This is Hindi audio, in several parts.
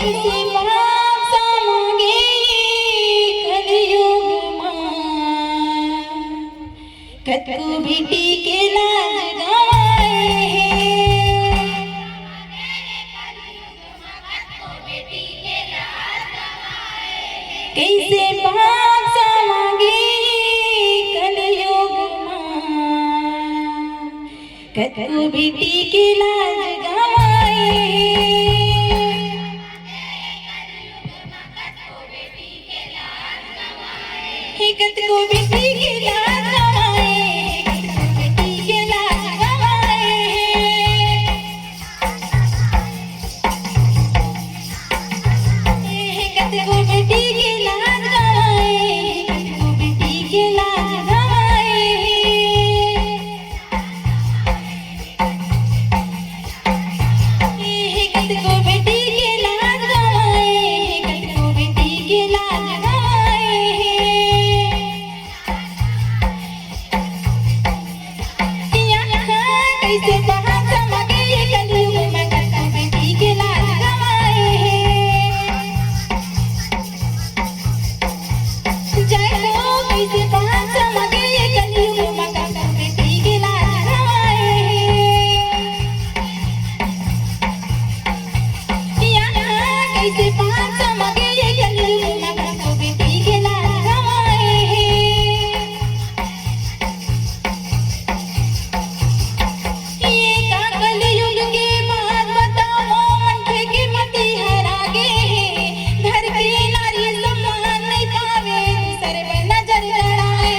कैसे माफ मांगे कलयुग मां कतको बेटी के लाज गवाए कैसे माफ मांगे कलयुग मां कतको बेटी के लाज गवाए कतको बेटी के लाज गवाए बेटी के लाज गवाए कतको बेटी के लाज गवाए कतको बेटी के लाज गवाए कतको बेटी के लाज गवाए कतको बेटी के लाज गवाए कैसे बाहर चमके ये कलयुग में कतको बेटी के लाज गवाए जय हो कैसे बाहर चमके ये कलयुग में कतको बेटी के लाज गवाए कैसे बाहर चमके ये कलयुग में कतको बेटी के लाज गवाए कलयुग के बाद बताओ मनखे के मति हरा गे घर के नारी सम्मान नहीं पावे दूसरे पे नजर लड़ाए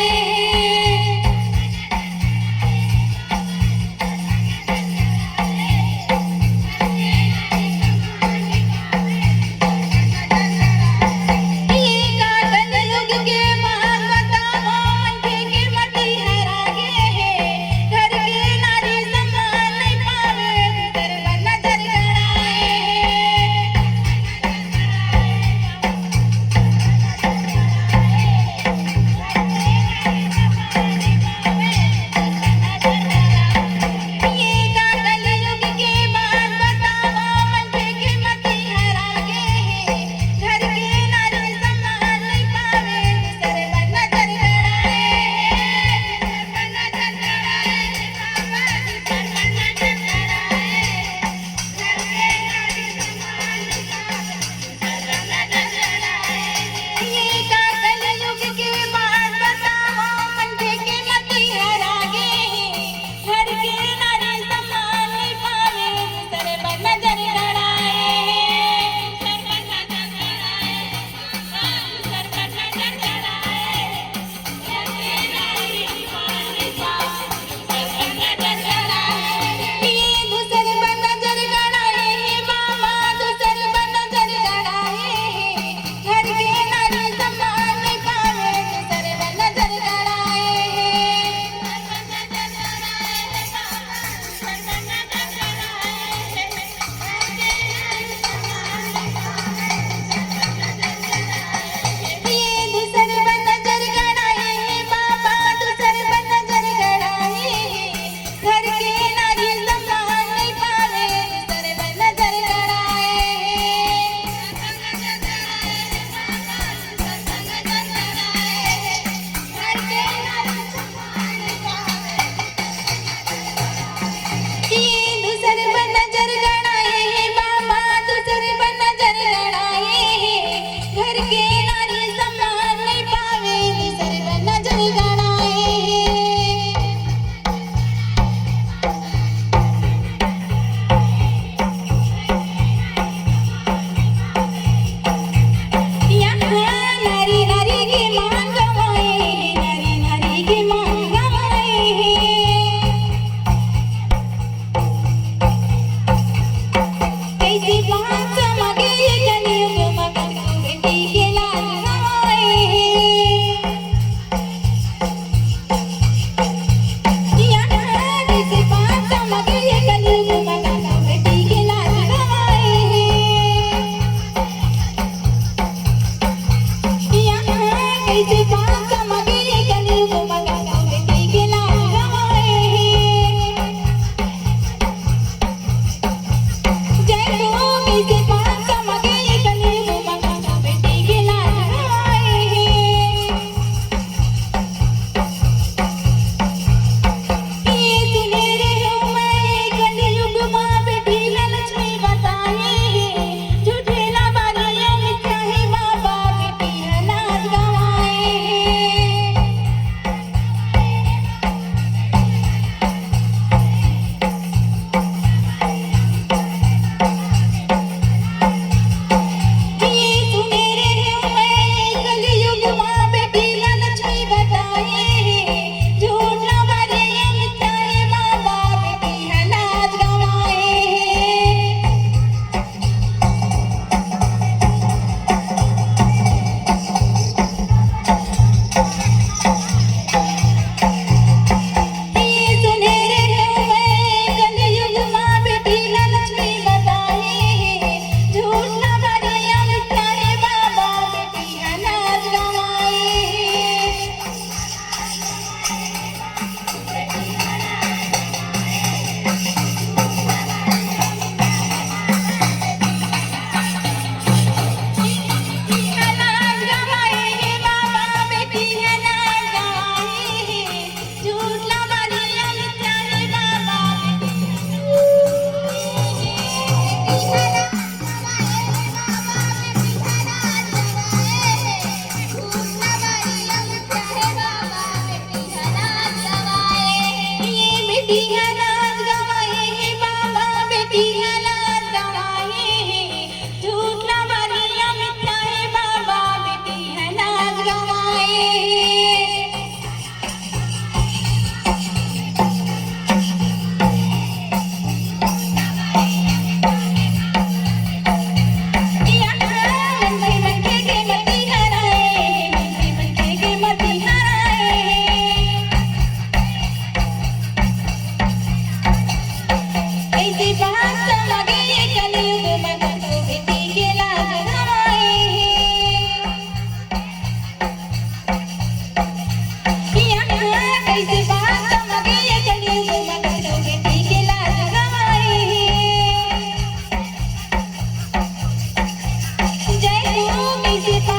कैसे